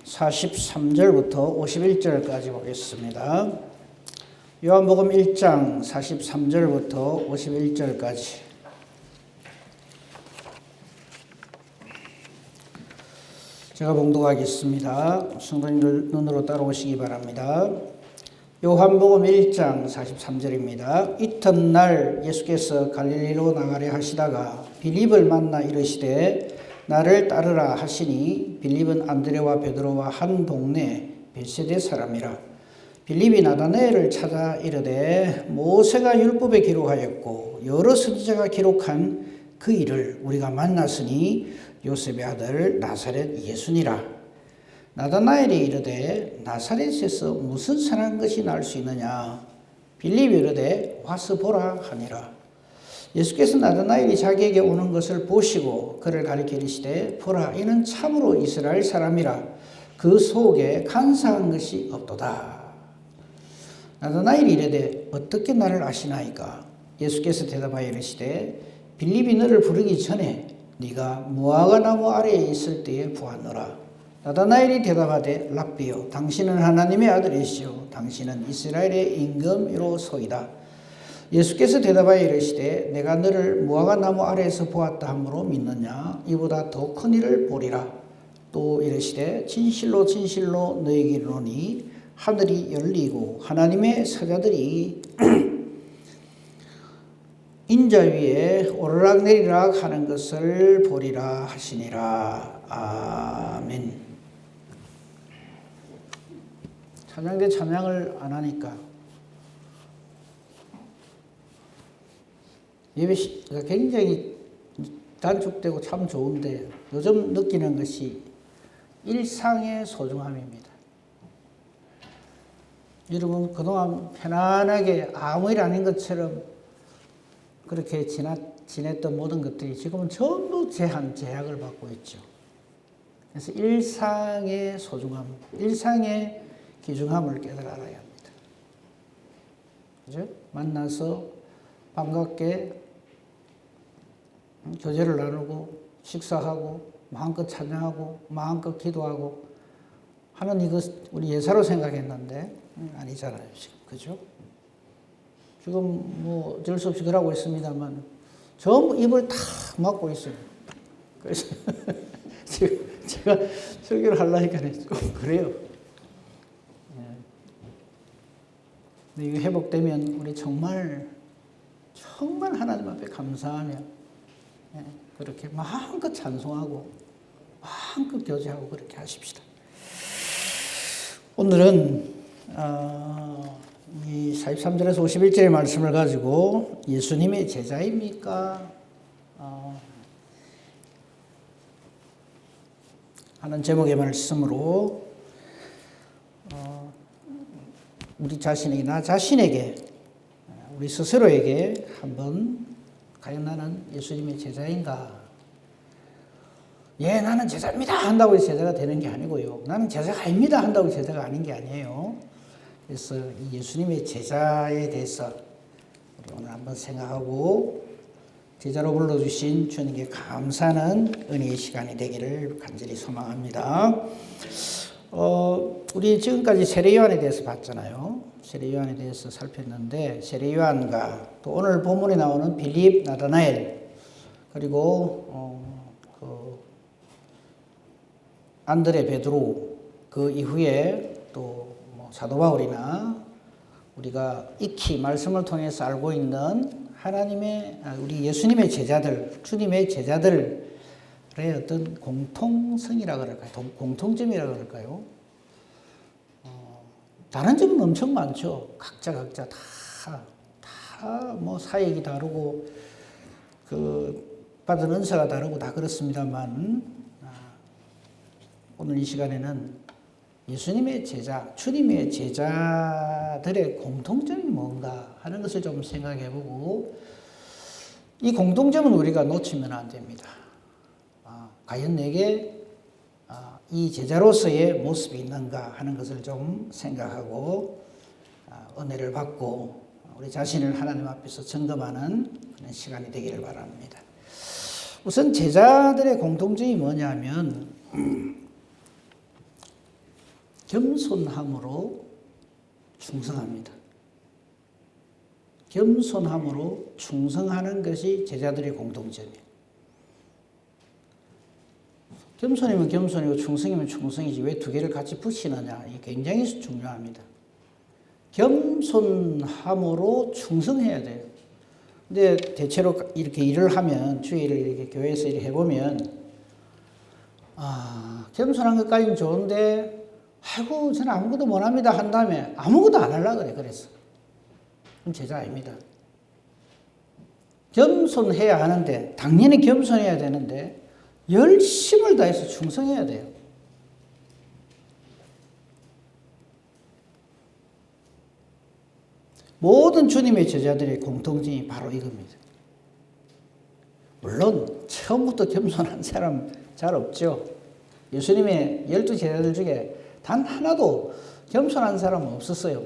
43절부터 51절까지 보겠습니다. 요한복음 1장 43절부터 51절까지. 제가 봉독하겠습니다. 성도님들 눈으로 따라오시기 바랍니다. 요한복음 1장 43절입니다. 이튿날 예수께서 갈릴리로 나가려 하시다가 빌립을 만나 이르시되 나를 따르라 하시니 빌립은 안드레와 베드로와 한 동네 벳세대 사람이라. 빌립이 나다나엘을 찾아 이르되 모세가 율법에 기록하였고 여러 선지자가 기록한 그 일을 우리가 만났으니 요셉의 아들 나사렛 예수니라. 나다나엘이 이르되 나사렛에서 무슨 선한 것이 날 수 있느냐. 빌립이 이르되 와서 보라 하니라. 예수께서 나다나엘이 자기에게 오는 것을 보시고 그를 가리켜 이르시되 보라 이는 참으로 이스라엘 사람이라. 그 속에 간사한 것이 없도다. 나다나엘이 이르되 어떻게 나를 아시나이까. 예수께서 대답하여 이르시되 빌립이 너를 부르기 전에 네가 무화과 나무 아래에 있을 때에 보았노라. 나다나엘이 대답하되 랍비요 당신은 하나님의 아들이시오 당신은 이스라엘의 임금이로소이다. 예수께서 대답하여 이르시되 내가 너를 무화과 나무 아래에서 보았다 함으로 믿느냐. 이보다 더 큰 일을 보리라. 또 이르시되 진실로 진실로 너에게 이르노니 하늘이 열리고 하나님의 사자들이 인자 위에 오르락내리락 하는 것을 보리라 하시니라. 아멘. 찬양대 찬양을 안 하니까 예배가 굉장히 단축되고 참 좋은데 요즘 느끼는 것이 일상의 소중함입니다. 여러분 그동안 편안하게 아무 일 아닌 것처럼 그렇게 지냈던 모든 것들이 지금은 전부 제약을 받고 있죠. 그래서 일상의 소중함, 일상의 귀중함을 깨달아야 합니다. 그죠? 만나서 반갑게 교제를 나누고 식사하고 마음껏 찬양하고 마음껏 기도하고 하는 이것 우리 예사로 생각했는데 아니잖아요 지금. 그죠? 지금 뭐 어쩔 수 없이 그러고 있습니다만 전부 입을 탁 막고 있어요. 그래서 지금 제가 설교를 하려니까 꼭 그래요. 근데 이거 회복되면 우리 정말 하나님 앞에 감사하며 그렇게 마음껏 찬송하고 마음껏 교제하고 그렇게 하십시다. 오늘은 이 43절에서 51절의 말씀을 가지고 예수님의 제자입니까? 하는 제목의 말씀으로 우리 자신에게, 나 자신에게, 우리 스스로에게 한번 과연 나는 예수님의 제자인가? 예, 나는 제자입니다 한다고 제자가 되는 게 아니고요. 나는 제자가 아닙니다 한다고 제자가 아닌 게 아니에요. 그래서 이 예수님의 제자에 대해서 우리 오늘 한번 생각하고 제자로 불러주신 주님께 감사하는 은혜의 시간이 되기를 간절히 소망합니다. 우리 지금까지 세례요한에 대해서 봤잖아요. 세례요한에 대해서 살폈는데 세례요한과 또 오늘 본문에 나오는 빌립, 나다나엘 그리고 안드레, 베드로 그 이후에 또 사도 바울이나 우리가 익히 말씀을 통해서 알고 있는 하나님의 우리 예수님의 제자들, 주님의 제자들의 어떤 공통성이라 그럴까요? 공통점이라 그럴까요? 다른 점은 엄청 많죠. 각자 다 뭐 사역이 다르고 받은 은사가 다르고 다 그렇습니다만 오늘 이 시간에는 예수님의 제자, 주님의 제자들의 공통점이 뭔가 하는 것을 좀 생각해보고 이 공통점은 우리가 놓치면 안 됩니다. 과연 내게 이 제자로서의 모습이 있는가 하는 것을 좀 생각하고 은혜를 받고 우리 자신을 하나님 앞에서 점검하는 그런 시간이 되기를 바랍니다. 우선 제자들의 공통점이 뭐냐면 겸손함으로 충성합니다. 겸손함으로 충성하는 것이 제자들의 공통점이에요. 겸손이면 겸손이고 충성이면 충성이지 왜 두 개를 같이 붙이느냐. 이게 굉장히 중요합니다. 겸손함으로 충성해야 돼요. 근데 대체로 이렇게 일을 하면, 주일을 이렇게 교회에서 이렇게 해보면, 겸손한 것까지는 좋은데, 아이고, 저는 아무것도 못합니다. 한 다음에 아무것도 안 하려고 그래. 그래서. 그럼 제자 아닙니다. 겸손해야 하는데, 당연히 겸손해야 되는데, 열심을 다해서 충성해야 돼요. 모든 주님의 제자들의 공통점이 바로 이겁니다. 물론 처음부터 겸손한 사람 잘 없죠. 예수님의 12제자들 중에 단 하나도 겸손한 사람은 없었어요.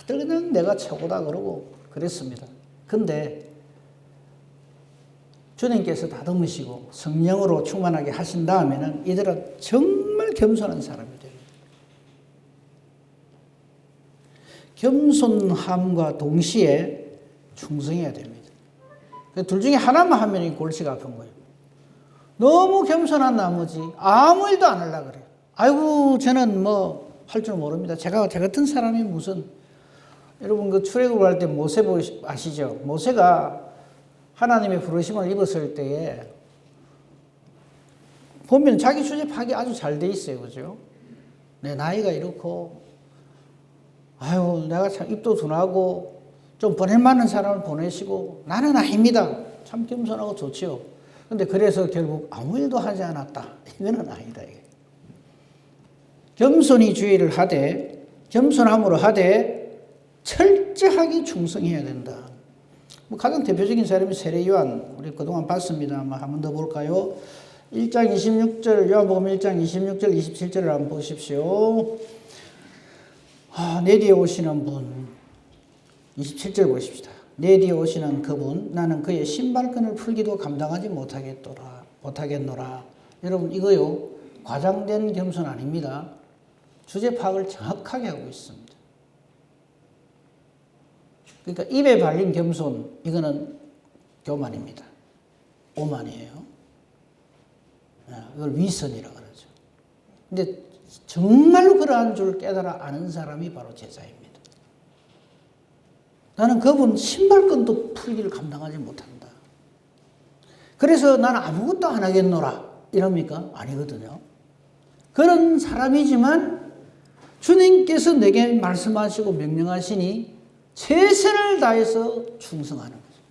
다들 그냥 내가 최고다 그러고 그랬습니다. 근데 주님께서 다듬으시고 성령으로 충만하게 하신 다음에는 이들은 정말 겸손한 사람이 됩니다. 겸손함과 동시에 충성해야 됩니다. 둘 중에 하나만 하면 골치가 아픈 거예요. 너무 겸손한 나머지 아무 일도 안 하려고 그래요. 아이고 저는 뭐 할 줄 모릅니다. 저 같은 사람이 무슨, 여러분 그 출애굽을 할 때 모세 아시죠? 모세가 하나님의 부르심을 입었을 때에 보면 자기 수집하기 아주 잘 돼 있어요. 그죠? 내 나이가 이렇고, 아유, 내가 참 입도 둔하고, 좀 보낼 만한 사람을 보내시고, 나는 아닙니다. 참 겸손하고 좋지요. 근데 그래서 결국 아무 일도 하지 않았다. 이거는 아니다. 이게. 겸손히 주의를 하되, 겸손함으로 하되, 철저하게 충성해야 된다. 뭐 가장 대표적인 사람이 세례 요한, 우리 그동안 봤습니다. 한 번 더 볼까요? 1장 26절, 요한복음 1장 26절, 27절을 한번 보십시오. 내 뒤에 오시는 분, 27절 보십시다. 내 뒤에 오시는 그분, 나는 그의 신발끈을 풀기도 감당하지 못하겠노라. 여러분 이거요, 과장된 겸손 아닙니다. 주제 파악을 정확하게 하고 있습니다. 그러니까 입에 발린 겸손, 이거는 교만입니다. 오만이에요. 이걸 위선이라고 그러죠. 근데 정말로 그러한 줄 깨달아 아는 사람이 바로 제자입니다. 나는 그분 신발끈도 풀기를 감당하지 못한다. 그래서 나는 아무것도 안 하겠노라. 이럽니까? 아니거든요. 그런 사람이지만 주님께서 내게 말씀하시고 명령하시니 최선을 다해서 충성하는 거죠.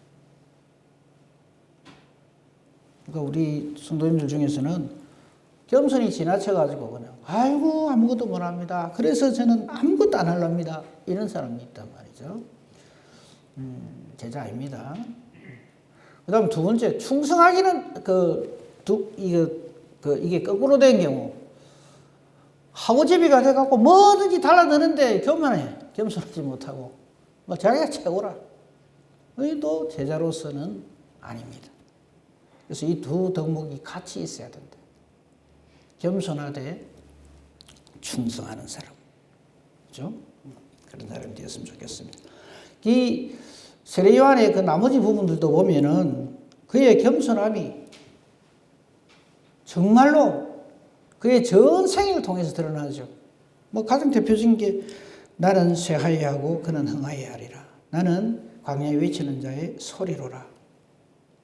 그러니까 우리 성도님들 중에서는 겸손이 지나쳐가지고 그냥 아이고 아무것도 못합니다. 그래서 저는 아무것도 안 하렵니다. 이런 사람이 있단 말이죠. 제자 아닙니다. 그 다음 두 번째, 충성하기는 이게 거꾸로 된 경우, 하고제비가 돼갖고 뭐든지 달라드는데 교만해. 겸손하지 못하고 뭐 자기가 최고라. 또 제자로서는 아닙니다. 그래서 이 두 덕목이 같이 있어야 된다. 겸손하되 충성하는 사람. 그죠? 그런 사람이 되었으면 좋겠습니다. 이 세례 요한의 그 나머지 부분들도 보면은 그의 겸손함이 정말로 그의 전 생애를 통해서 드러나죠. 뭐 가장 대표적인 게 나는 쇠하여 하고 그는 흥하여 하리라. 나는 광야에 외치는 자의 소리로라.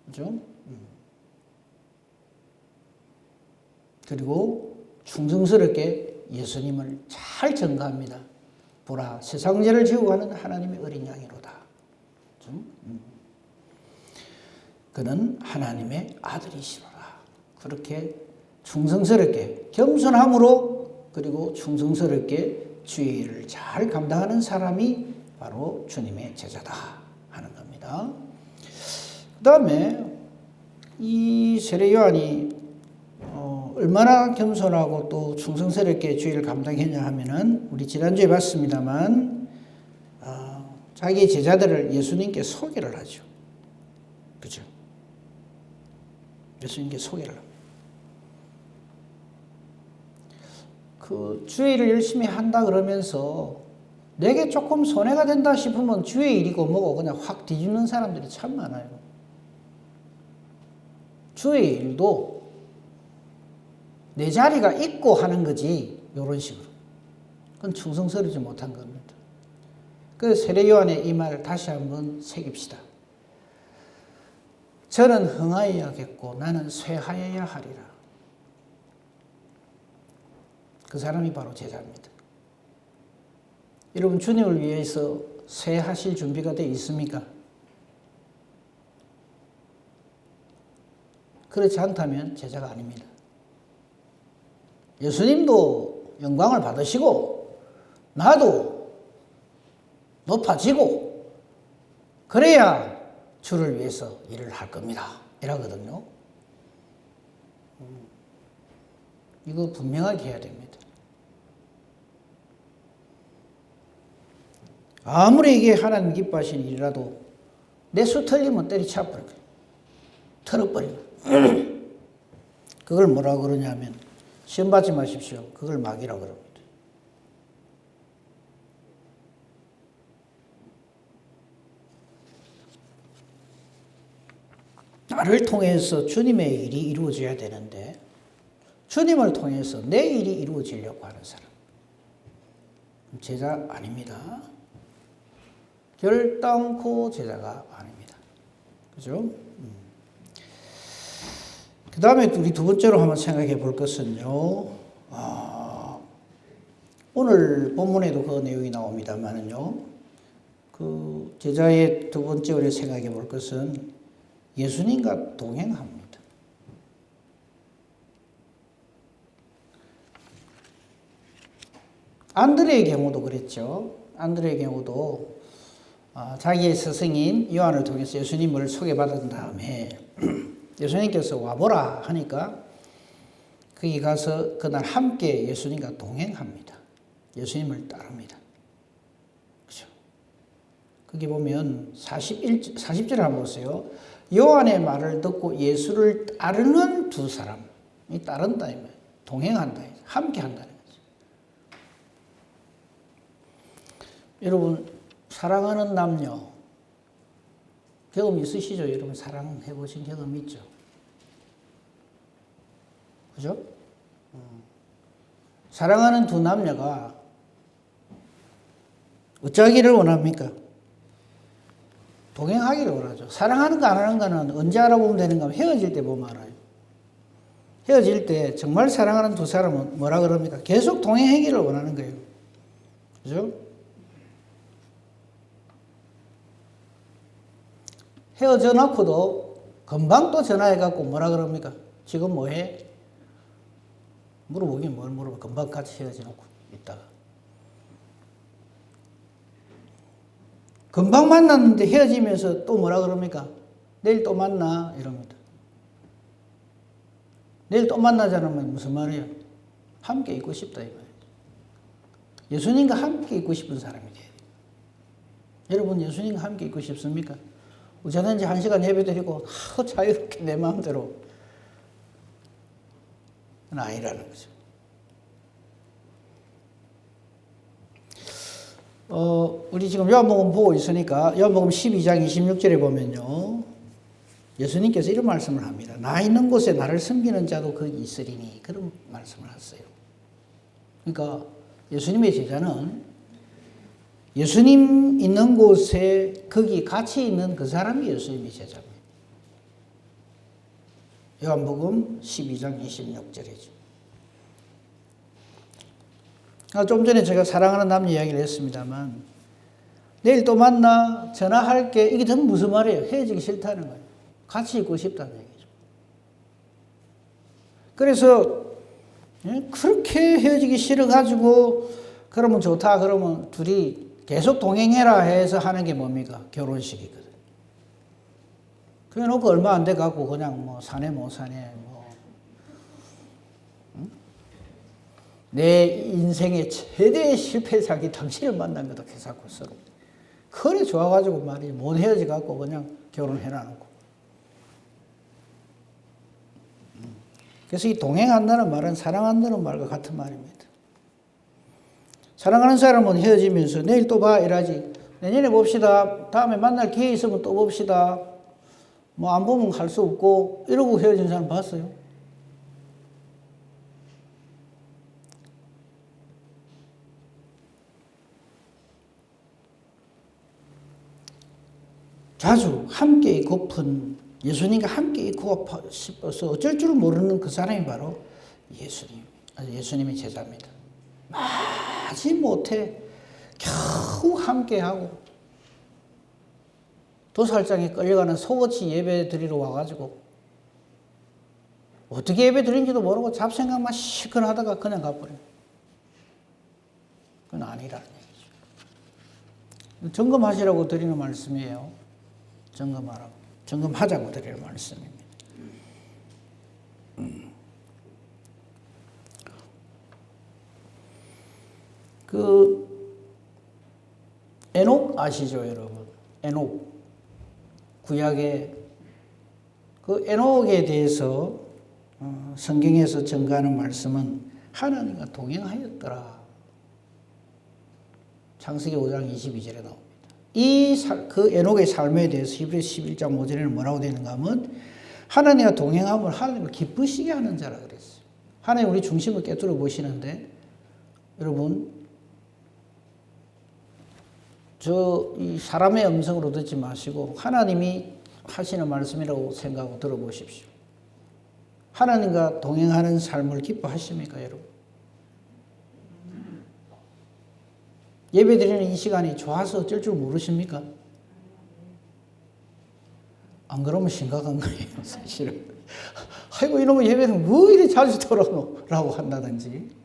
그죠? 그리고 충성스럽게 예수님을 잘 전가합니다. 보라, 세상 죄를 지고 가는 하나님의 어린 양이로다. 그는 하나님의 아들이시로라. 그렇게 충성스럽게, 겸손함으로, 그리고 충성스럽게 주의를 잘 감당하는 사람이 바로 주님의 제자다 하는 겁니다. 그 다음에 이 세례 요한이 얼마나 겸손하고 또 충성스럽게 주의를 감당했냐 하면은 우리 지난주에 봤습니다만 자기 제자들을 예수님께 소개를 하죠. 그죠? 예수님께 소개를 합니다. 그 주의 일을 열심히 한다 그러면서 내게 조금 손해가 된다 싶으면 주의 일이고 뭐고 그냥 확 뒤집는 사람들이 참 많아요. 주의 일도 내 자리가 있고 하는 거지 이런 식으로. 그건 충성스럽지 못한 겁니다. 그래서 세례 요한의 이 말을 다시 한번 새깁시다. 저는 흥하여야겠고 나는 쇠하여야 하리라. 그 사람이 바로 제자입니다. 여러분 주님을 위해서 쇠하실 준비가 되어 있습니까? 그렇지 않다면 제자가 아닙니다. 예수님도 영광을 받으시고 나도 높아지고 그래야 주를 위해서 일을 할 겁니다. 이라거든요. 이거 분명하게 해야 됩니다. 아무리 이게 하나님 기뻐하시는 일이라도 내 수 틀리면 때리쳐버릴 거예요. 털어버리고. 그걸 뭐라고 그러냐면 시험 받지 마십시오. 그걸 막이라고 그럽니다. 나를 통해서 주님의 일이 이루어져야 되는데 주님을 통해서 내 일이 이루어지려고 하는 사람 제자 아닙니다. 결단코 제자가 아닙니다. 그죠? 그 다음에 우리 두 번째로 한번 생각해 볼 것은요. 오늘 본문에도 그 내용이 나옵니다만은요. 그 제자의 두 번째 우리 생각해 볼 것은 예수님과 동행합니다. 안드레의 경우도 그랬죠. 안드레의 경우도 자기의 스승인 요한을 통해서 예수님을 소개받은 다음에 예수님께서 와보라 하니까 거기 가서 그날 함께 예수님과 동행합니다. 예수님을 따릅니다. 그렇죠? 거기 보면 40절을 한번 보세요. 요한의 말을 듣고 예수를 따르는 두 사람이 따른다, 동행한다, 함께 한다는 거죠. 여러분, 사랑하는 남녀 경험 있으시죠? 여러분 사랑해 보신 경험 있죠? 그죠? 사랑하는 두 남녀가 어쩌기를 원합니까? 동행하기를 원하죠. 사랑하는 거 안 하는 거는 언제 알아보면 되는가 하면 헤어질 때 보면 알아요. 헤어질 때 정말 사랑하는 두 사람은 뭐라 그럽니까? 계속 동행하기를 원하는 거예요. 그죠? 헤어져 놓고도 금방 또 전화해갖고 뭐라 그럽니까? 지금 뭐해? 물어보긴 뭘 물어봐. 금방 같이 헤어져 놓고 있다가. 금방 만났는데 헤어지면서 또 뭐라 그럽니까? 내일 또 만나 이럽니다. 내일 또 만나자는 무슨 말이에요? 함께 있고 싶다 이 말이에요. 예수님과 함께 있고 싶은 사람이 돼야 돼요. 여러분 예수님과 함께 있고 싶습니까? 저는 이제 1시간 예배 드리고 자유롭게 내 마음대로 아니라는 거죠. 우리 지금 요한복음 보고 있으니까 요한복음 12장 26절에 보면요. 예수님께서 이런 말씀을 합니다. 나 있는 곳에 나를 섬기는 자도 거기 있으리니 그런 말씀을 하세요. 그러니까 예수님의 제자는 예수님 있는 곳에 거기 같이 있는 그 사람이 예수님의 제자입니다. 요한복음 12장 26절이죠. 좀 전에 제가 사랑하는 남녀 이야기를 했습니다만 내일 또 만나 전화할게 이게 더 무슨 말이에요? 헤어지기 싫다는 거예요. 같이 있고 싶다는 얘기죠. 그래서 그렇게 헤어지기 싫어가지고 그러면 좋다 그러면 둘이 계속 동행해라 해서 하는 게 뭡니까? 결혼식이거든. 그래 놓고 얼마 안 돼 갖고 그냥 뭐 사내 못 사내 뭐 내 인생의 최대의 실패작이 당신을 만난 거다 해서고 서로 그래 좋아가지고 말이 못 헤어져 갖고 그냥 결혼해놔 놓고. 그래서 이 동행한다는 말은 사랑한다는 말과 같은 말입니다. 사랑하는 사람은 헤어지면서 내일 또 봐 이러지. 내년에 봅시다. 다음에 만날 기회 있으면 또 봅시다. 뭐 안 보면 갈 수 없고 이러고 헤어진 사람 봤어요? 자주 함께 있고픈 예수님과 함께 있고 싶어서 어쩔 줄 모르는 그 사람이 바로 예수님의 제자입니다. 마지못해 겨우 함께하고 도살장에 끌려가는 속옷이 예배 드리러 와가지고 어떻게 예배 드린지도 모르고 잡생각만 시큰하다가 그냥 가버려요. 그건 아니라는 얘기죠. 점검하시라고 드리는 말씀이에요. 점검하자고 드리는 말씀입니다. 에녹 아시죠, 여러분? 에녹. 구약의 그 에녹에 대해서 성경에서 전가하는 말씀은 하나님과 동행하였더라. 창세기 5장 22절에 나옵니다. 그 에녹의 삶에 대해서 히브리서 11장 5절에는 뭐라고 되는가 하면 하나님과 동행함을 하나님을 기쁘시게 하는 자라 그랬어요. 하나님 우리 중심을 깨뜨려 보시는데 여러분 이 사람의 음성으로 듣지 마시고 하나님이 하시는 말씀이라고 생각하고 들어보십시오. 하나님과 동행하는 삶을 기뻐하십니까, 여러분? 예배드리는 이 시간이 좋아서 어쩔 줄 모르십니까? 안 그러면 심각한 거예요, 사실은. 아이고, 이놈의 예배는 왜 이리 자주 들어노? 라고 한다든지.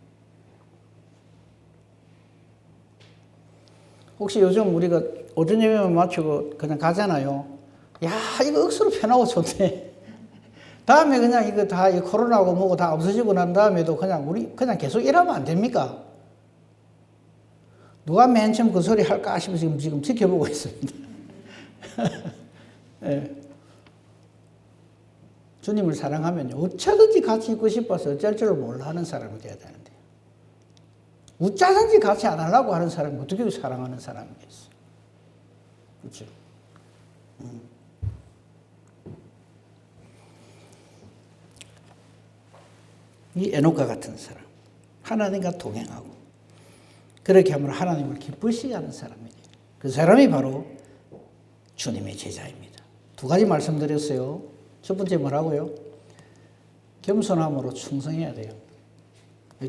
혹시 요즘 우리가 오전 예배만 마치고 그냥 가잖아요. 야, 이거 억수로 편하고 좋네. 다음에 그냥 이거 다 코로나고 뭐고 다 없어지고 난 다음에도 우리 그냥 계속 일하면 안 됩니까? 누가 맨 처음 그 소리 할까 싶어서 지금 지켜보고 있습니다. 네. 주님을 사랑하면요. 어쩌든지 같이 있고 싶어서 어쩔 줄 몰라 하는 사람이 돼야 되는데. 어쩌든지 같이 안 하려고 하는 사람이 어떻게 사랑하는 사람이겠어. 그렇죠? 이 에녹과 같은 사람. 하나님과 동행하고 그렇게 하면 하나님을 기쁘시게 하는 사람이에요. 그 사람이 바로 주님의 제자입니다. 두 가지 말씀드렸어요. 첫 번째 뭐라고요? 겸손함으로 충성해야 돼요.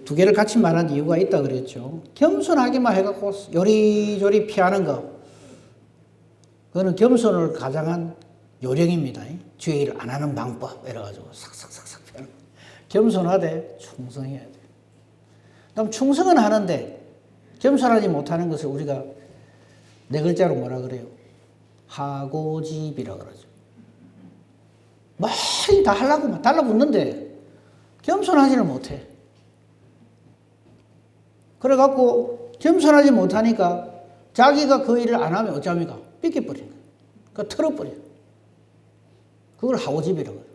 두 개를 같이 말한 이유가 있다 그랬죠. 겸손하기만 해갖고 요리조리 피하는 거. 그거는 겸손을 가장한 요령입니다. 주의 일을 안 하는 방법. 이래가지고 싹싹싹싹 피하는 거. 겸손하되 충성해야 돼요. 그다음 충성은 하는데 겸손하지 못하는 것을 우리가 네 글자로 뭐라 그래요? 하고집이라 그러죠. 많이 다 하려고 막 달라붙는데 겸손하지는 못해. 그래갖고 겸손하지 못하니까 자기가 그 일을 안 하면 어쩝니까? 삐껴버리는 거예요. 그러니까 틀어버려요. 그걸 하고집이라고 해요.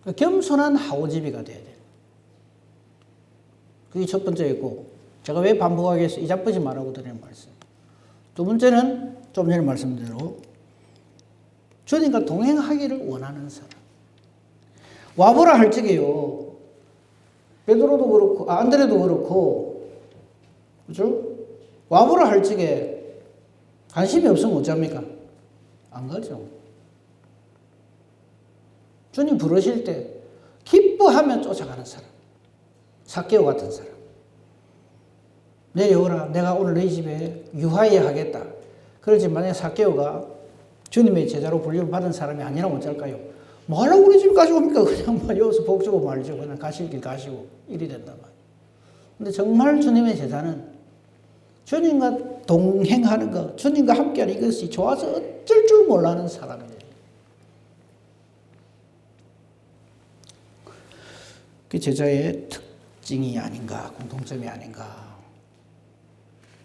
그러니까 겸손한 하고집이가 돼야 돼요. 그게 첫 번째였고, 제가 왜 반복하겠어요? 이자쁘지 말라고 드리는 말씀. 두 번째는 좀 전에 말씀드린 대로 주님과 동행하기를 원하는 사람. 와보라 할 적에요. 베드로도 그렇고, 안드레도 그렇고, 그죠? 와보라 할 적에 관심이 없으면 어쩝니까? 안 가죠. 주님 부르실 때 기뻐하면 쫓아가는 사람. 삭개오 같은 사람. 내려오라. 내가 오늘 너희 집에 유하에 하겠다. 그러지 만약에 삭개오가 주님의 제자로 불림을 받은 사람이 아니라면 어쩔까요? 뭐 하려고 우리 집까지 옵니까? 그냥 뭐 여기서 복 주고 말죠. 그냥 가실 길 가시고 일이 된단 말이에요. 근데 정말 주님의 제자는 주님과 동행하는 것, 주님과 함께하는 이것이 좋아서 어쩔 줄 몰라는 사람이에요. 그 제자의 특징이 아닌가, 공통점이 아닌가.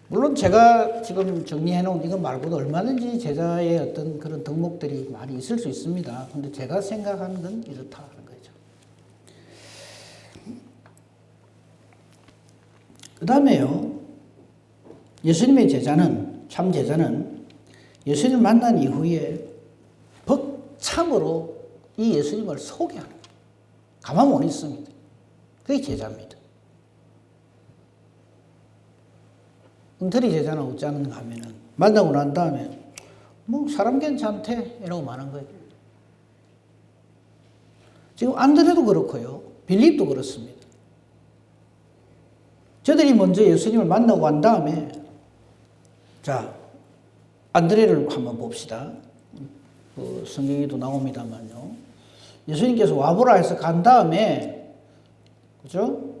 물론 제가 지금 정리해 놓은 이거 말고도 얼마든지 제자의 어떤 그런 덕목들이 많이 있을 수 있습니다. 근데 제가 생각하는 건 이렇다는 거죠. 그 다음에요. 예수님의 제자는, 참 제자는 예수님을 만난 이후에 벅참으로 이 예수님을 소개하는 거예요. 가만 못 있습니다. 그게 제자입니다. 엉터리 제자는 어쩌는가 하면은 만나고 난 다음에 뭐 사람 괜찮대 이러고 마는 거예요. 지금 안드레도 그렇고요. 빌립도 그렇습니다. 저들이 먼저 예수님을 만나고 간 다음에 자, 안드레를 한번 봅시다. 그 성경에도 나옵니다만요. 예수님께서 와보라 해서 간 다음에, 그죠?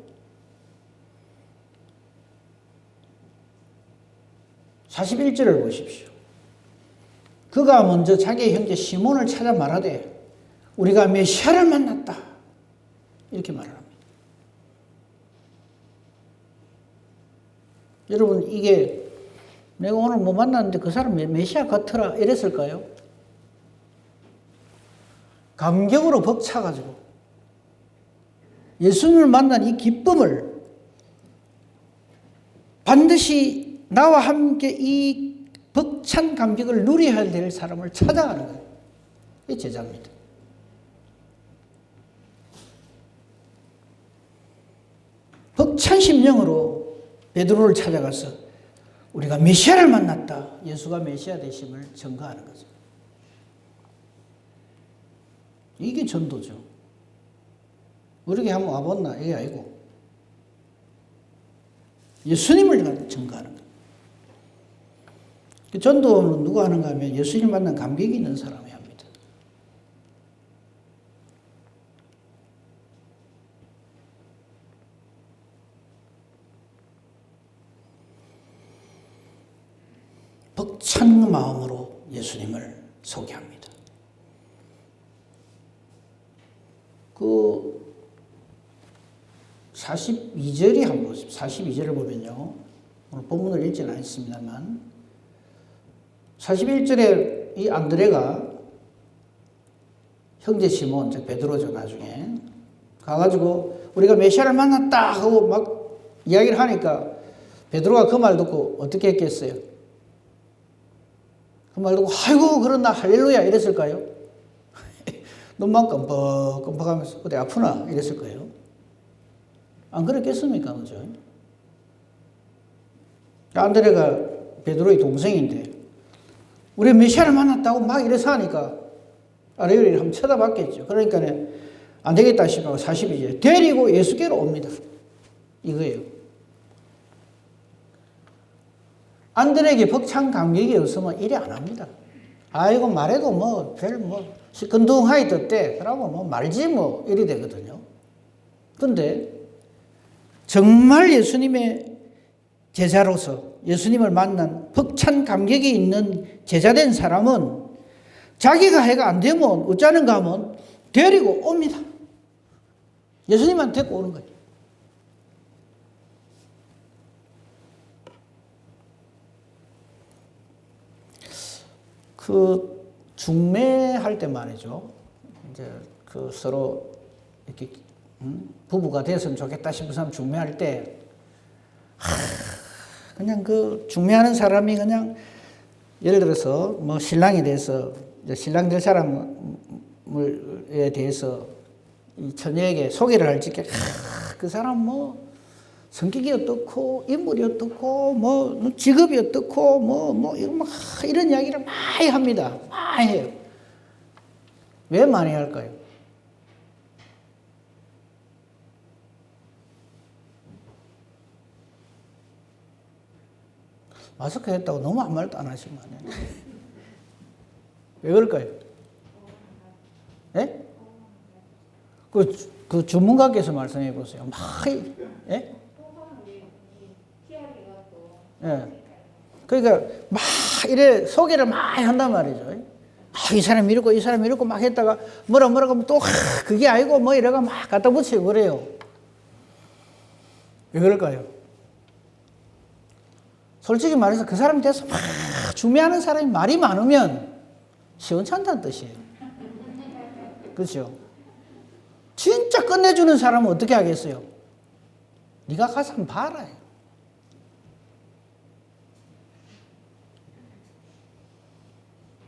41절을 보십시오. 그가 먼저 자기의 형제 시몬을 찾아 말하되 우리가 메시아를 만났다. 이렇게 말을 합니다. 여러분, 이게 내가 오늘 뭐 만났는데 그 사람 메시아 같더라 이랬을까요? 감격으로 벅차가지고 예수님을 만난 이 기쁨을 반드시 나와 함께 이 벅찬 감격을 누려야 될 사람을 찾아가는 거예요. 이게 제자입니다. 벅찬 심령으로 베드로를 찾아가서 우리가 메시아를 만났다. 예수가 메시아 되심을 증거하는 거죠. 이게 전도죠. 우리에게 한번 와봤나? 이게 아니고 예수님을 증거하는 거예요. 전도는 누가 하는가 하면 예수님 만난 감격이 있는 사람이 합니다. 벅찬 마음으로 예수님을 소개합니다. 그 42절이 한번 보십시오. 42절을 보면요. 오늘 본문을 읽지는 않습니다만 41절에 이 안드레가 형제 시몬, 즉 베드로죠 나중에 가가지고 우리가 메시아를 만났다 하고 막 이야기를 하니까 베드로가 그 말 듣고 어떻게 했겠어요? 그 말 듣고 아이고 그런다 할렐루야 이랬을까요? 눈만 끔뻑끔뻑하면서 어디 아프나 이랬을 거예요. 안 그랬겠습니까? 그죠? 안드레가 베드로의 동생인데 우리 메시아를 만났다고 막 이래서 하니까 아레오리를 한번 쳐다봤겠죠. 그러니까 안 되겠다 싶어서 42절 데리고 예수께로 옵니다. 이거예요. 안드레에게 벅찬 감격이 없으면 이래 안 합니다. 아이고 말해도 뭐 별 뭐 시큰둥하게 떴대. 그러면 뭐 말지 뭐 이리 되거든요. 근데 정말 예수님의 제자로서 예수님을 만난 벅찬 감격이 있는 제자된 사람은 자기가 해가 안 되면 어쩌는가 하면 데리고 옵니다. 예수님한테 데리고 오는 거죠. 그 중매할 때 말이죠. 이제 그 서로 이렇게 부부가 됐으면 좋겠다 싶은 사람 중매할 때 그냥 그 중매하는 사람이 그냥 예를 들어서 뭐 신랑에 대해서 신랑 될 사람에 대해서 이 처녀에게 소개를 할 적에 그 사람 뭐 성격이 어떻고 인물이 어떻고 뭐 직업이 어떻고 뭐 이런 이야기를 많이 합니다. 많이 해요. 왜 많이 할까요? 마스크 했다고 너무 아무 말도 안 하시면 안 해요. 왜 그럴까요? 예? 그 전문가께서 말씀해 보세요. 막, 예? 예. 그러니까 막 이래 소개를 많이 한단 말이죠. 이 사람 이렇고 이 사람 이렇고 막 했다가 뭐라고 하면 또 그게 아니고 뭐 이래가 막 갖다 붙이고 그래요. 왜 그럴까요? 솔직히 말해서 그 사람에 대해서 막 중매하는 사람이 말이 많으면 시원찮다는 뜻이에요. 그렇죠? 진짜 끝내주는 사람은 어떻게 하겠어요? 네가 가서 한번 봐라.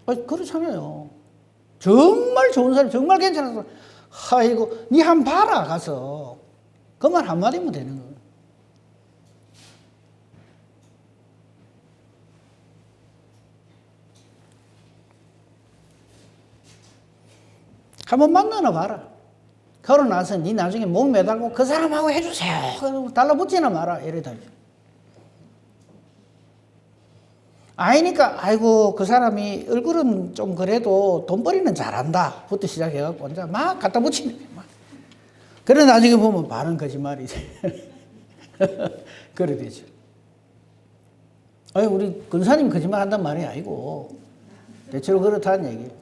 그렇잖아요. 정말 좋은 사람, 정말 괜찮은 사람. 아이고, 니 한 번 봐라, 가서. 그 말 한마디면 되는 거예요. 한번 만나나 봐라. 그러고 나서 니 나중에 목 매달고 그 사람하고 해주세요. 그러고 달라붙지나 마라. 이러다. 아니니까, 아이고, 그 사람이 얼굴은 좀 그래도 돈벌이는 잘한다. 부터 시작해갖고, 이제 막 갖다 붙이는 거야. 막. 그래, 나중에 보면 반은 거짓말이지. 그래 되죠. 아니, 우리 근사님 거짓말 한단 말이 아니고, 대체로 그렇다는 얘기예요.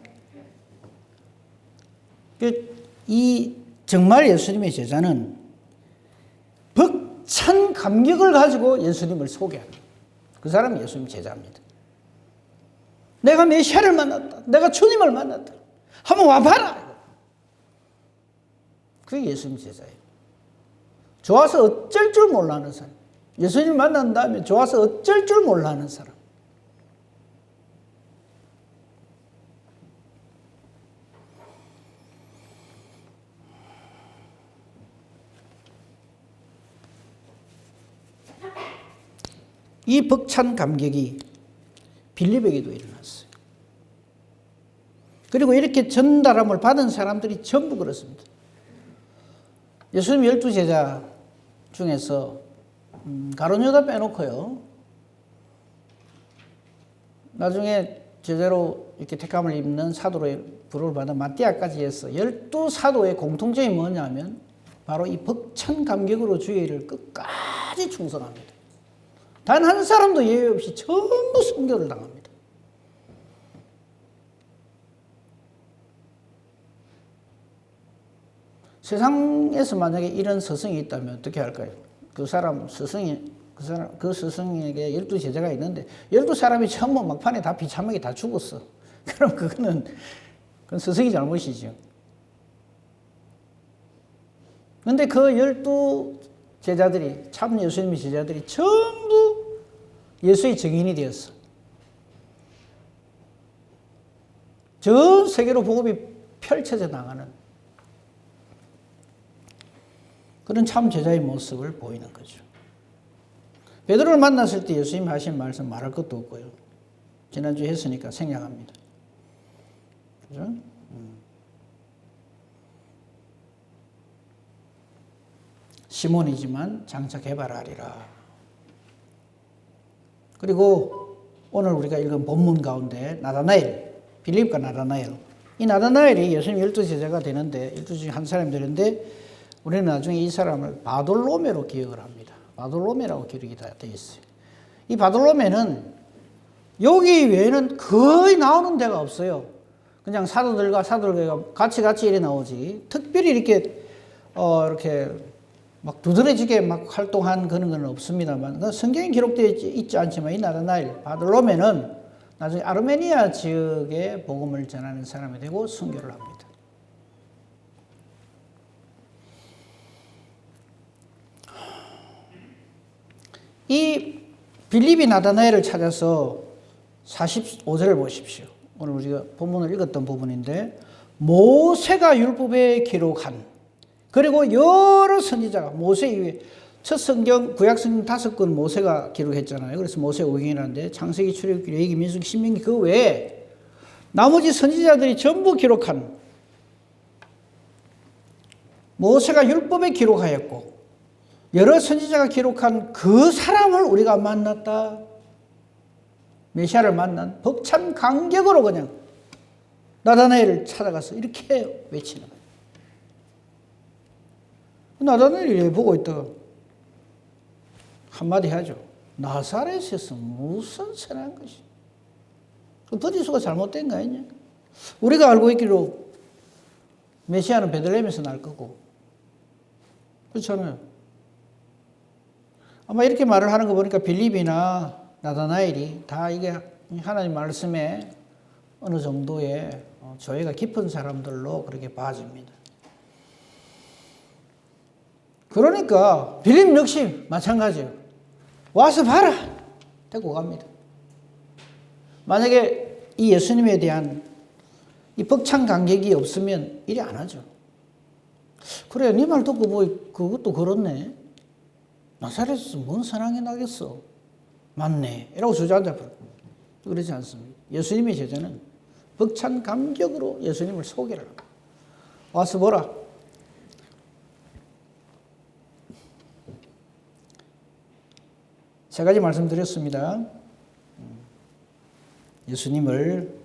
이 정말 예수님의 제자는 벅찬 감격을 가지고 예수님을 소개합니다. 그 사람이 예수님 제자입니다. 내가 메시아를 만났다. 내가 주님을 만났다. 한번 와봐라. 그게 예수님 제자예요. 좋아서 어쩔 줄 몰라 하는 사람. 예수님을 만난 다음에 좋아서 어쩔 줄 몰라 하는 사람. 이 벅찬 감격이 빌립에게도 일어났어요. 그리고 이렇게 전달함을 받은 사람들이 전부 그렇습니다. 예수님 12제자 중에서 가룟 유다 빼놓고요. 나중에 제자로 이렇게 택함을 입는 사도로 부름을 받은 마띠아까지 해서 12사도의 공통점이 뭐냐면 바로 이 벅찬 감격으로 주의 일을 끝까지 충성합니다. 단 한 사람도 예외 없이 전부 순교를 당합니다. 세상에서 만약에 이런 스승이 있다면 어떻게 할까요? 그 스승에게 12제자가 있는데 12사람이 전부 막판에 다 비참하게 다 죽었어. 그럼 그건 스승이 잘못이죠. 그런데 그 12제자들이, 참 예수님의 제자들이 전부 예수의 증인이 되었어. 전 세계로 복음이 펼쳐져 나가는 그런 참 제자의 모습을 보이는 거죠. 베드로를 만났을 때 예수님이 하신 말씀 말할 것도 없고요. 지난주에 했으니까 생략합니다. 그죠? 시몬이지만 장차 개발하리라. 그리고 오늘 우리가 읽은 본문 가운데 나다나엘, 빌립과 나다나엘. 이 나다나엘이 예수님 12제자가 되는데 12 중에 한 사람이 되는데 우리는 나중에 이 사람을 바돌로메로 기억을 합니다. 바돌로메라고 기록이 다 되어 있어요. 이 바돌로메는 여기 외에는 거의 나오는 데가 없어요. 그냥 사도들과 같이 이렇게 나오지. 특별히 이렇게 막 두드러지게 막 활동한 그런 건 없습니다만 성경에 기록되어 있지 않지만 이 나다나엘 바돌로메는 나중에 아르메니아 지역에 복음을 전하는 사람이 되고 순교를 합니다. 이 빌립이 나다나엘을 찾아서 45절을 보십시오. 오늘 우리가 본문을 읽었던 부분인데 모세가 율법에 기록한 그리고 여러 선지자가 모세 이후에 첫 성경 구약 성경 5권 모세가 기록했잖아요. 그래서 모세 오경이라는데 창세기, 출애굽기, 레위기, 민수기, 신명기 그 외에 나머지 선지자들이 전부 기록한 모세가 율법에 기록하였고 여러 선지자가 기록한 그 사람을 우리가 만났다. 메시아를 만난 벅찬 감격으로 그냥 나다나엘을 찾아가서 이렇게 외치는 거예요. 나다나엘이 보고 있다가 한마디 하죠. 나사렛에서 무슨 선한 것이. 그 버지수가 잘못된 거 아니냐. 우리가 알고 있기로 메시아는 베들레헴에서 날 거고. 그렇잖아요. 아마 이렇게 말을 하는 거 보니까 빌립이나 나다나엘이 다 이게 하나님 말씀에 어느 정도의 조예가 깊은 사람들로 그렇게 봐집니다. 그러니까 빌립 역시 마찬가지예요. 와서 봐라! 데리고 갑니다. 만약에 이 예수님에 대한 이 벅찬 감격이 없으면 이리 안 하죠. 그래, 네 말 듣고 뭐 그것도 그렇네. 나사렛에서 뭔 선악이 나겠어. 맞네. 이라고 주저앉아 버려. 그러지 않습니다. 예수님의 제자는 벅찬 감격으로 예수님을 소개를 합니다. 와서 보라. 세 가지 말씀드렸습니다. 예수님을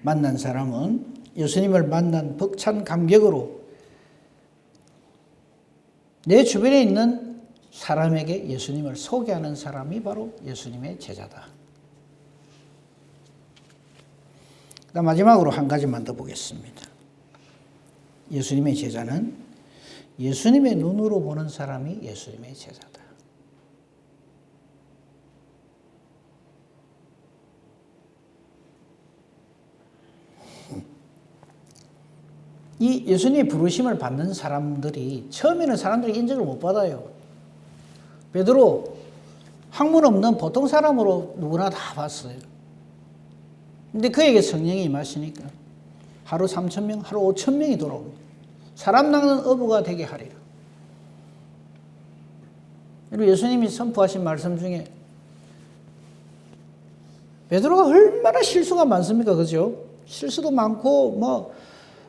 만난 사람은 예수님을 만난 벅찬 감격으로 내 주변에 있는 사람에게 예수님을 소개하는 사람이 바로 예수님의 제자다. 그다음 마지막으로 한 가지만 더 보겠습니다. 예수님의 제자는 예수님의 눈으로 보는 사람이 예수님의 제자다. 이 예수님의 부르심을 받는 사람들이 처음에는 사람들이 인정을 못 받아요. 베드로 학문 없는 보통 사람으로 누구나 다 봤어요. 근데 그에게 성령이 임하시니까 하루 3,000명, 하루 5,000명이 돌아옵니다. 사람 낚는 어부가 되게 하리라. 그리고 예수님이 선포하신 말씀 중에 베드로가 얼마나 실수가 많습니까? 그죠? 실수도 많고 뭐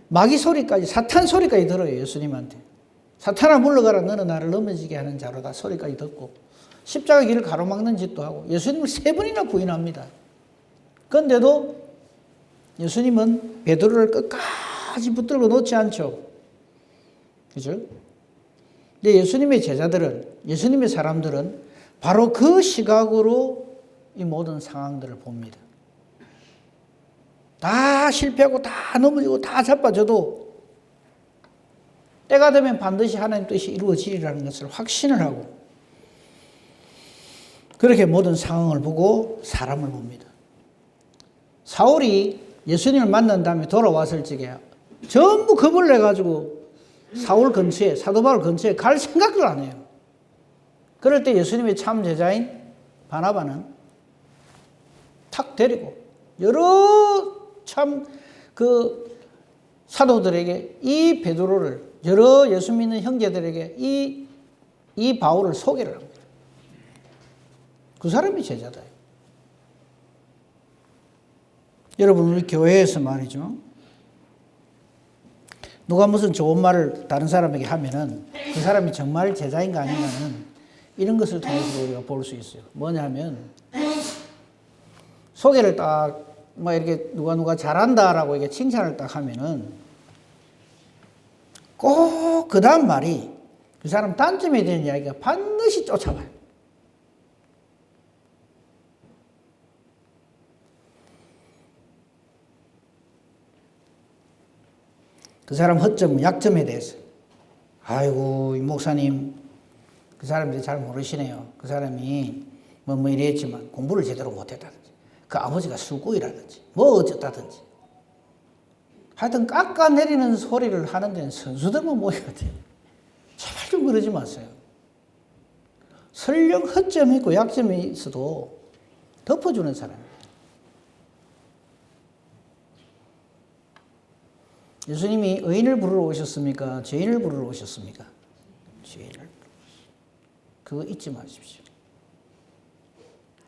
마귀 소리까지, 사탄 소리까지 들어요. 예수님한테. 사탄아 물러가라. 너는 나를 넘어지게 하는 자로다. 소리까지 듣고 십자가 길을 가로막는 짓도 하고 예수님을 3번이나 부인합니다. 그런데도 예수님은 베드로를 끝까지 붙들고 놓지 않죠. 그죠? 근데 예수님의 제자들은, 예수님의 사람들은 바로 그 시각으로 이 모든 상황들을 봅니다. 다 실패하고 다 넘어지고 다 자빠져도 때가 되면 반드시 하나님 뜻이 이루어지리라는 것을 확신을 하고 그렇게 모든 상황을 보고 사람을 봅니다. 사울이 예수님을 만난 다음에 돌아왔을 적에 전부 겁을 내가지고 사울 근처에, 사도 바울 근처에 갈 생각을 안 해요. 그럴 때 예수님의 참 제자인 바나바는 탁 데리고 여러 참 그 사도들에게 이 베드로를, 여러 예수 믿는 형제들에게 이 바울을 소개를 합니다. 그 사람이 제자다. 여러분, 우리 교회에서 말이죠. 누가 무슨 좋은 말을 다른 사람에게 하면은 그 사람이 정말 제자인가 아닌가는 이런 것을 통해서 우리가 볼 수 있어요. 뭐냐면 소개를 딱 뭐 이렇게 누가 잘한다라고 이렇게 칭찬을 딱 하면은 꼭 그 다음 말이 그 사람 단점에 대한 이야기가 반드시 쫓아와요. 그 사람 허점, 약점에 대해서 아이고 이 목사님 그 사람들이 잘 모르시네요. 그 사람이 뭐 이랬지만 공부를 제대로 못했다든지 그 아버지가 술꾼이라든지 뭐 어쨌다든지 하여튼 깎아내리는 소리를 하는 데는 선수들만 모여야 돼요. 제발 좀 그러지 마세요. 설령 허점이 있고 약점이 있어도 덮어주는 사람이에요. 예수님이 의인을 부르러 오셨습니까? 죄인을 부르러 오셨습니까? 죄인을 부르러 오셨습니다. 그거 잊지 마십시오.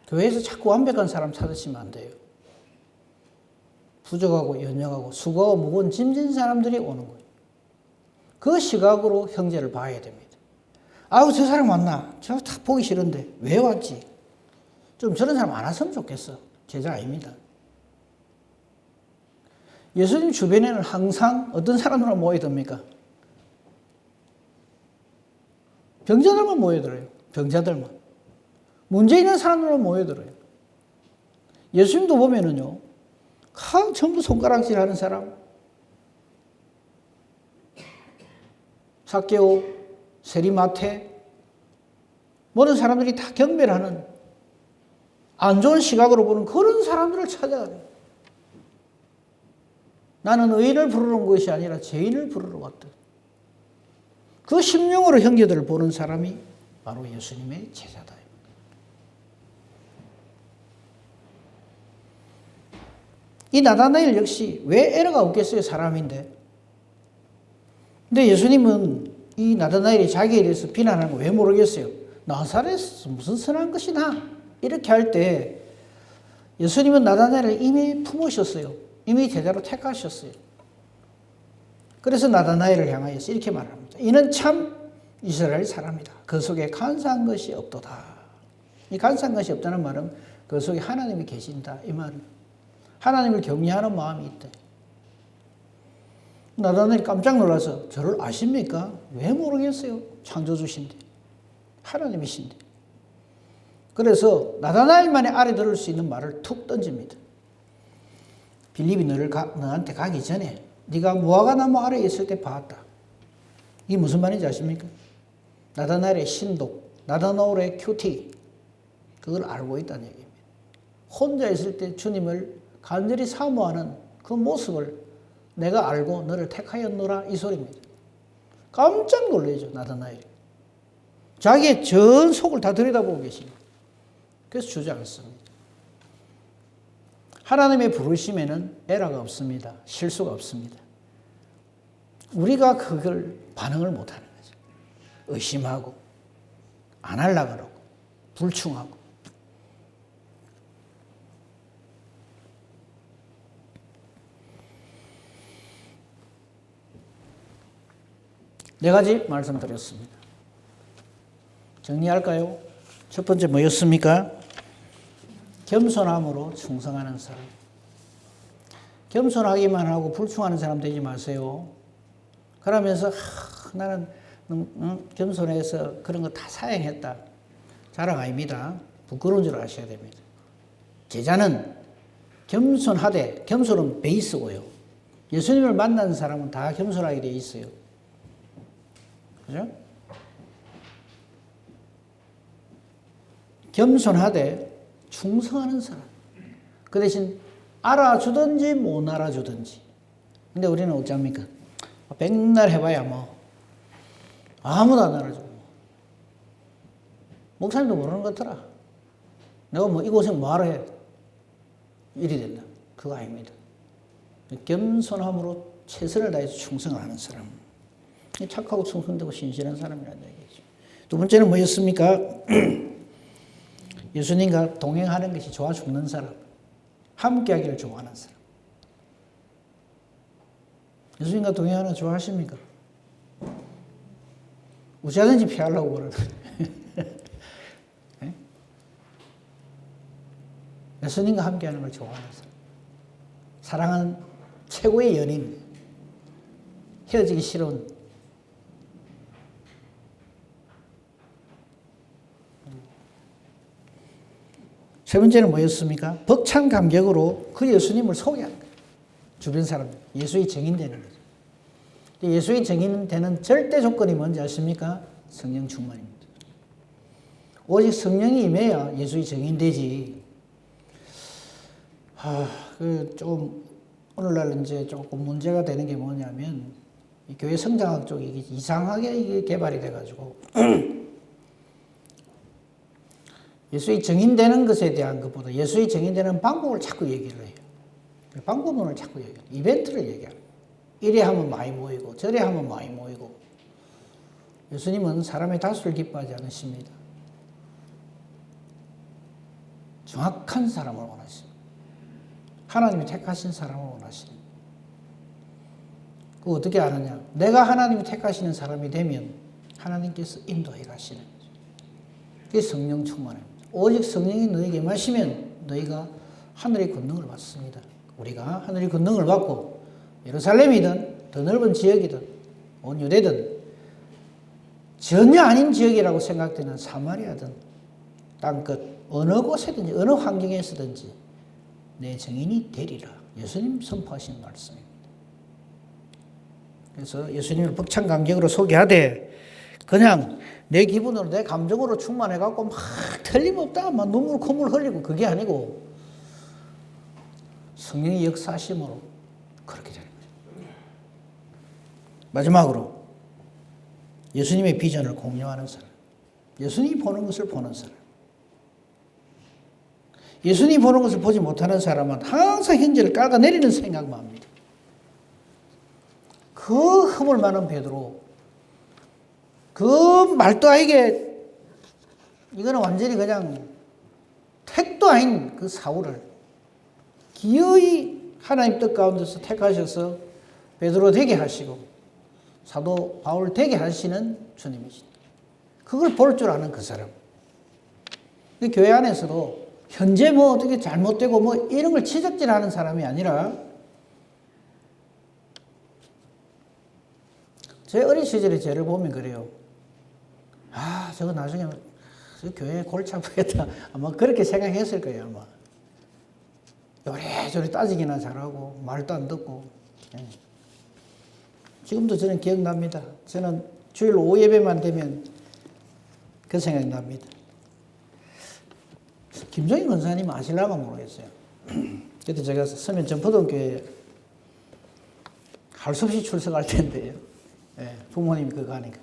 교회에서 자꾸 완벽한 사람 찾으시면 안 돼요. 부족하고 연약하고 수고하고 무거운 짐진 사람들이 오는 거예요. 그 시각으로 형제를 봐야 됩니다. 아우 저 사람 왔나? 저 다 보기 싫은데 왜 왔지? 좀 저런 사람 안 왔으면 좋겠어. 제자 아닙니다. 예수님 주변에는 항상 어떤 사람들만 모여듭니까? 병자들만 모여들어요. 병자들만. 문제 있는 사람들만 모여들어요. 예수님도 보면은요, 전부 손가락질 하는 사람, 삭개오, 세리마테, 모든 사람들이 다 경배하는 안 좋은 시각으로 보는 그런 사람들을 찾아가요. 나는 의인을 부르러 온 것이 아니라 죄인을 부르러 왔다. 그 심령으로 형제들을 보는 사람이 바로 예수님의 제자다. 이 나다나엘 역시 왜 에러가 없겠어요? 사람인데. 근데 예수님은 이 나다나엘이 자기에 대해서 비난하는 거 왜 모르겠어요? 나사렛에서 무슨 선한 것이 나? 이렇게 할 때 예수님은 나다나엘을 이미 품으셨어요. 이미 제자로 택하셨어요. 그래서 나다나엘을 향하여서 이렇게 말합니다. 이는 참 이스라엘 사람이다. 그 속에 간사한 것이 없도다. 이 간사한 것이 없다는 말은 그 속에 하나님이 계신다. 이 말은 하나님을 경외하는 마음이 있다. 나다나엘이 깜짝 놀라서 저를 아십니까? 왜 모르겠어요? 창조주신데 하나님이신데. 그래서 나다나엘만이 알아들을 수 있는 말을 툭 던집니다. 빌립이 너한테 가기 전에 네가 무화과나무 아래에 있을 때 봤다. 이게 무슨 말인지 아십니까? 나다나엘의 신독, 나다나엘의 큐티, 그걸 알고 있다는 얘기입니다. 혼자 있을 때 주님을 간절히 사모하는 그 모습을 내가 알고 너를 택하였노라 이 소리입니다. 깜짝 놀라죠, 나다나엘이. 자기의 전 속을 다 들여다보고 계십니다. 그래서 주저앉습니다. 하나님의 부르심에는 에러가 없습니다. 실수가 없습니다. 우리가 그걸 반응을 못하는 거죠. 의심하고 안 하려고 그러고 불충하고. 네 가지 말씀드렸습니다. 정리할까요? 첫 번째 뭐였습니까? 겸손함으로 충성하는 사람. 겸손하기만 하고 불충하는 사람 되지 마세요. 그러면서 나는 겸손해서 그런 거 다 사양했다. 자랑 아닙니다. 부끄러운 줄 아셔야 됩니다. 제자는 겸손하되, 겸손은 베이스고요. 예수님을 만난 사람은 다 겸손하게 되어 있어요. 그죠? 겸손하되 충성하는 사람. 그 대신 알아주든지 못 알아주든지. 근데 우리는 어쩝니까? 백날 해봐야 뭐 아무도 안 알아주고. 목사님도 모르는 것 같더라. 내가 뭐 이 고생 뭐하러 해? 일이 된다. 그거 아닙니다. 겸손함으로 최선을 다해서 충성을 하는 사람. 착하고 충성되고 신실한 사람이라는 얘기죠. 두 번째는 뭐였습니까? 예수님과 동행하는 것이 좋아 죽는 사람. 함께하기를 좋아하는 사람. 예수님과 동행하는 거 좋아하십니까? 어찌하든지 피하려고 그러는 네? 예수님과 함께하는 걸 좋아하는 사람. 사랑하는 최고의 연인. 헤어지기 싫은 세 번째는 뭐였습니까? 벅찬 감격으로 그 예수님을 소개하는 거예요. 주변 사람들. 예수의 증인되는 거죠. 예수의 증인되는 절대 조건이 뭔지 아십니까? 성령 충만입니다. 오직 성령이 임해야 예수의 증인되지. 좀 오늘날 이제 조금 문제가 되는 게 뭐냐면 이 교회 성장학 쪽이 이상하게 이게 개발이 돼가지고 예수의 증인되는 것에 대한 것보다 예수의 증인되는 방법을 자꾸 얘기를 해요. 방법론을 자꾸 얘기해요. 이벤트를 얘기해요. 이래 하면 많이 모이고 저래 하면 많이 모이고. 예수님은 사람의 다수를 기뻐하지 않으십니다. 정확한 사람을 원하십니다. 하나님이 택하신 사람을 원하십니다. 그거 어떻게 아느냐? 내가 하나님이 택하시는 사람이 되면 하나님께서 인도해 가시는 거죠. 그게 성령 충만입니다. 오직 성령이 너에게 마시면 너희가 하늘의 권능을 받습니다. 우리가 하늘의 권능을 받고 예루살렘이든 더 넓은 지역이든 온 유대든 전혀 아닌 지역이라고 생각되는 사마리아든 땅끝 어느 곳에든지 어느 환경에서든지 내 증인이 되리라. 예수님 선포하신 말씀입니다. 그래서 예수님을 벅찬 감격으로 소개하되 그냥 내 기분으로 내 감정으로 충만해갖고 막 틀림없다 막 눈물 콧물 흘리고 그게 아니고 성령의 역사하심으로 그렇게 되는 거죠. 마지막으로 예수님의 비전을 공유하는 사람. 예수님이 보는 것을 보는 사람. 예수님 보는 것을 보지 못하는 사람은 항상 현재를 깔아내리는 생각만 합니다. 그 허물 많은 베드로, 그 말도 아니게 이거는 완전히 그냥 택도 아닌 그 사울을 기어이 하나님 뜻 가운데서 택하셔서 베드로 되게 하시고 사도 바울 되게 하시는 주님이십니다. 그걸 볼 줄 아는 그 사람. 교회 안에서도 현재 뭐 어떻게 잘못되고 뭐 이런 걸 지적질하는 사람이 아니라 제 어린 시절의 죄를 보면 그래요. 아, 저거 나중에 저 교회 골치 아프겠다. 아마 그렇게 생각했을 거예요, 아마. 요래저래 따지기나 잘하고 말도 안 듣고. 지금도 저는 기억납니다. 저는 주일 오후 예배만 되면 그 생각이 납니다. 김종인 권사님 아실라가 모르겠어요. 그때 제가 서면 전포동교회 할 수 없이 출석할 텐데요. 부모님이 그거 하니까.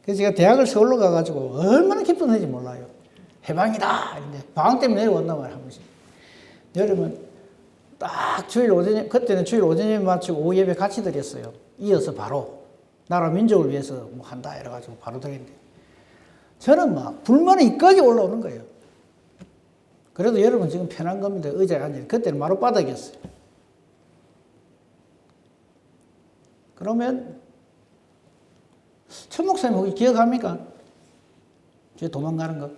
그래서 제가 대학을 서울로 가가지고 얼마나 기쁜지 몰라요. 해방이다! 이런데 방학 때문에 내려왔나 봐요, 한 번씩. 여름은 딱 주일 오전에, 그때는 주일 오전에 마치고 오후 예배 같이 드렸어요. 이어서 바로 나라 민족을 위해서 뭐 한다 이래가지고 바로 드렸는데 저는 막 불만이 이까지 올라오는 거예요. 그래도 여러분 지금 편한 겁니다. 의자에 앉아. 그때는 마룻바닥이었어요. 그러면 천 목사님 혹시 기억합니까? 저 도망가는 거.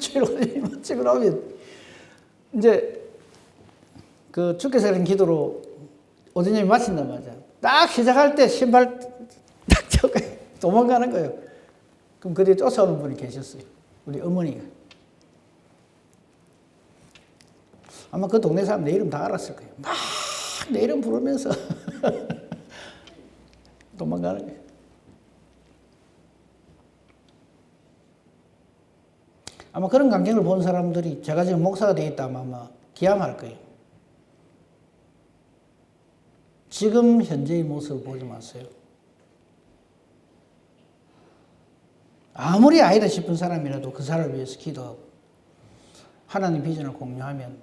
주일 오전에 마치고 나오면 이제 그 주께서 하는 기도로 오전에 마친단 말이야. 딱 시작할 때 신발 딱 젖고 도망가는 거예요. 그럼 그뒤에 쫓아오는 분이 계셨어요. 우리 어머니가. 아마 그 동네 사람 내 이름 다 알았을 거예요. 막 내 이름 부르면서 도망가는 거예요. 아마 그런 광경을 본 사람들이 제가 지금 목사가 되겠다면 아마 기함할 거예요. 지금 현재의 모습을 보지 마세요. 아무리 아니다 싶은 사람이라도 그 사람을 위해서 기도하고 하나님 비전을 공유하면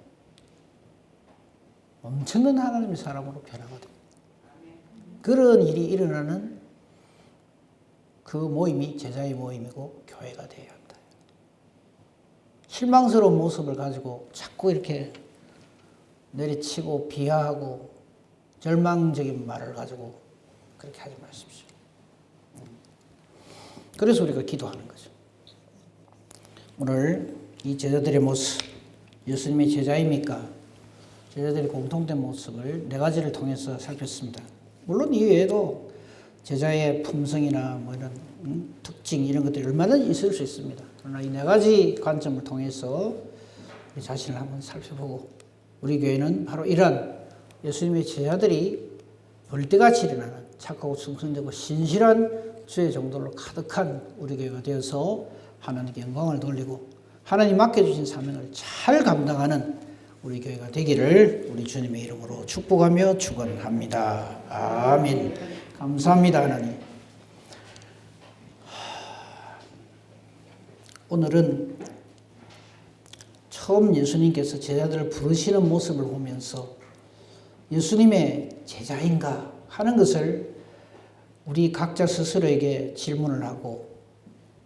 엄청난 하나님의 사람으로 변하거든요. 그런 일이 일어나는 그 모임이 제자의 모임이고 교회가 되어야 합니다. 실망스러운 모습을 가지고 자꾸 이렇게 내리치고 비하하고 절망적인 말을 가지고 그렇게 하지 마십시오. 그래서 우리가 기도하는 거죠. 오늘 이 제자들의 모습, 예수님의 제자입니까? 제자들의 공통된 모습을 네 가지를 통해서 살폈습니다. 물론 이 외에도 제자의 품성이나 뭐 이런 특징 이런 것들이 얼마든지 있을 수 있습니다. 그러나 이 네 가지 관점을 통해서 우리 자신을 한번 살펴보고 우리 교회는 바로 이러한 예수님의 제자들이 벌떼같이 일어나는 착하고 충성되고 신실한 주의 정도로 가득한 우리 교회가 되어서 하나님께 영광을 돌리고 하나님 맡겨주신 사명을 잘 감당하는 우리 교회가 되기를 우리 주님의 이름으로 축복하며 축원합니다. 아멘. 감사합니다, 하나님. 오늘은 처음 예수님께서 제자들을 부르시는 모습을 보면서 예수님의 제자인가 하는 것을 우리 각자 스스로에게 질문을 하고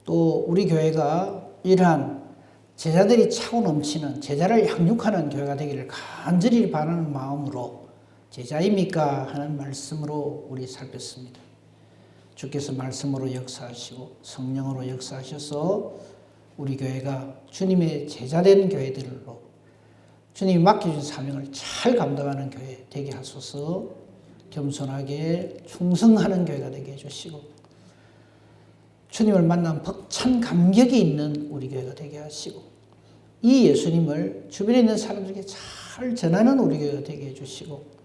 또 우리 교회가 이러한 제자들이 차고 넘치는 제자를 양육하는 교회가 되기를 간절히 바라는 마음으로 제자입니까? 하는 말씀으로 우리 살폈습니다. 주께서 말씀으로 역사하시고 성령으로 역사하셔서 우리 교회가 주님의 제자된 교회들로 주님이 맡겨준 사명을 잘 감당하는 교회 되게 하소서. 겸손하게 충성하는 교회가 되게 해주시고 주님을 만난 벅찬 감격이 있는 우리 교회가 되게 하시고 이 예수님을 주변에 있는 사람들에게 잘 전하는 우리 교회가 되게 해주시고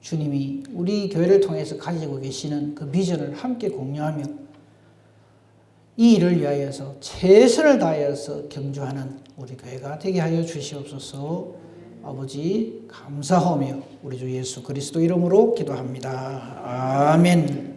주님이 우리 교회를 통해서 가지고 계시는 그 비전을 함께 공유하며 이 일을 위하여서 최선을 다하여서 경주하는 우리 교회가 되게 하여 주시옵소서. 아버지 감사하며 우리 주 예수 그리스도 이름으로 기도합니다. 아멘.